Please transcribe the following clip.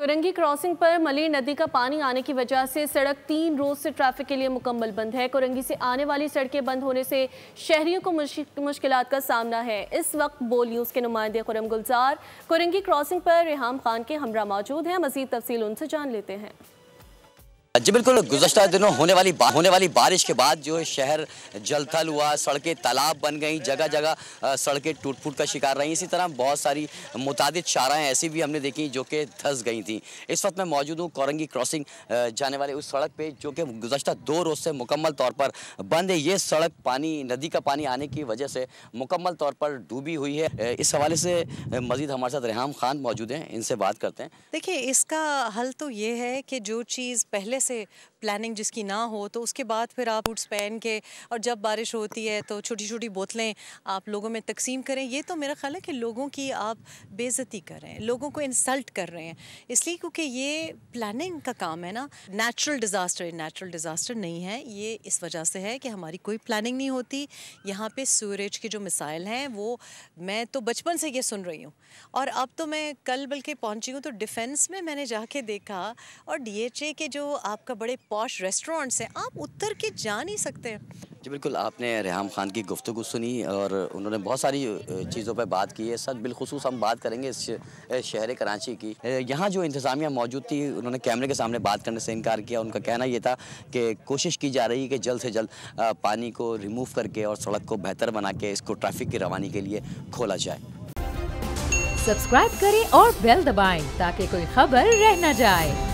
Korangi crossing पर मलीर नदी का पानी आने की वजह से सड़क 3 रोज से ट्रैफिक के लिए मुकम्मल बंद है। कोरंगी से आने वाली सड़कें बंद होने से शहरियों को मुश्किलात का सामना है। इस वक्त बोल न्यूज़ के नुमाइंदे खुरम गुलजार कोरंगी क्रॉसिंग पर रेहाम खान के हमरा मौजूद हैं। मजीद तफसील उनसे जान लेते हैं। जी बिल्कुल, गुज़श्ता दिनों होने वाली बारिश के बाद जो शहर जलथल हुआ, सड़कें तालाब बन गई, जगह जगह सड़कें टूट फूट का शिकार रही। इसी तरह बहुत सारी मुतादिद शाराएँ ऐसी भी हमने देखी जो कि धंस गई थी। इस वक्त मैं मौजूद हूँ कोरंगी क्रॉसिंग जाने वाले उस सड़क पे जो कि गुज़श्ता 2 रोज़ से मुकम्मल तौर पर बंद है। ये सड़क नदी का पानी आने की वजह से मुकम्मल तौर पर डूबी हुई है। इस हवाले से मज़ीद हमारे साथ रेहाम खान मौजूद हैं, इनसे बात करते हैं। देखिए, इसका हल तो ये है कि जो चीज़ पहले से प्लानिंग जिसकी ना हो तो उसके बाद फिर आप बूट्स पहन के और जब बारिश होती है तो छोटी छोटी बोतलें आप लोगों में तकसीम करें। ये तो मेरा ख्याल है कि लोगों की आप बेइज्जती कर रहे हैं, लोगों को इंसल्ट कर रहे हैं, इसलिए क्योंकि ये प्लानिंग का काम है ना। नेचुरल डिज़ास्टर नहीं है ये, इस वजह से है कि हमारी कोई प्लानिंग नहीं होती। यहाँ पे सूरेज के जो मिसाइल हैं वो मैं तो बचपन से ये सुन रही हूँ, और अब तो मैं कल बल्कि पहुँची हूँ तो डिफेंस में मैंने जाके देखा, और DHA के जो आपका बड़े पॉश रेस्टोरेंट्स हैं, आप उतर के जा नहीं सकते। जी बिल्कुल, आपने रेहाम खान की गुफ्तगू सुनी और उन्होंने बहुत सारी चीज़ों पर बात की है। सर, बिलखुसूस हम बात करेंगे इस शहर कराची की। यहाँ जो इंतज़ामिया मौजूद थी उन्होंने कैमरे के सामने बात करने से इनकार किया। उनका कहना ये था कि कोशिश की जा रही है कि जल्द से जल्द पानी को रिमूव करके और सड़क को बेहतर बना के इसको ट्रैफिक की रवानी के लिए खोला जाए। सब्सक्राइब करें और बेल दबाएं ताकि कोई खबर रह न जाए।